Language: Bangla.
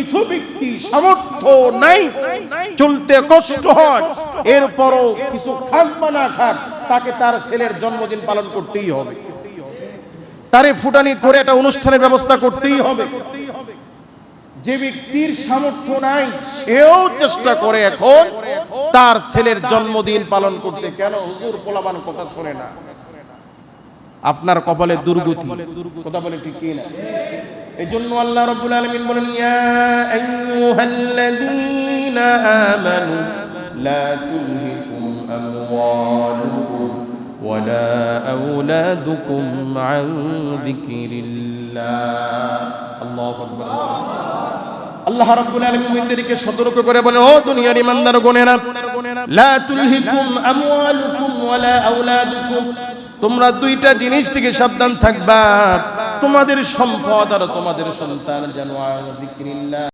কিছু ব্যক্তি সামর্থ্য নাই, চলতে কষ্ট হয়, এরপরও কিছু খাক বা না খাক তাকে তার ছেলের জন্মদিন পালন করতেই হবে, তারে ফুটানি করে একটা অনুষ্ঠানের ব্যবস্থা করতেই হবে। যে ব্যক্তির সামর্থ্য নাই সেও চেষ্টা করে এখন তার ছেলের জন্মদিন পালন করতে। কেন হুজুর পোলাপান কথা শোনে না? আপনার কপালে দুর্গতি, কথা বলে ঠিক কি না? এজন্য আল্লাহ রাব্বুল আলামিন বলেন, ইয়া আইয়ুহাল্লাযীনা আমানু লা তুলহিকুম আমওয়ালুকুম ওয়ালা আওলাদুকুম আন যিকরিল্লাহ। আল্লাহু আকবার। আল্লাহ রাব্বুল আলামিন মুমিনদেরকে সতর্ক করে বলেন, ও দুনিয়ার ঈমানদারগণেরা, লা তুলহিকুম আমওয়ালুকুম ওয়ালা আওলাদুকুম, তোমরা দুইটা জিনিস থেকে সাবধান থাকবা, তোমাদের সম্পদ আর তোমাদের সন্তান যেন আন যিকরিল্লাহ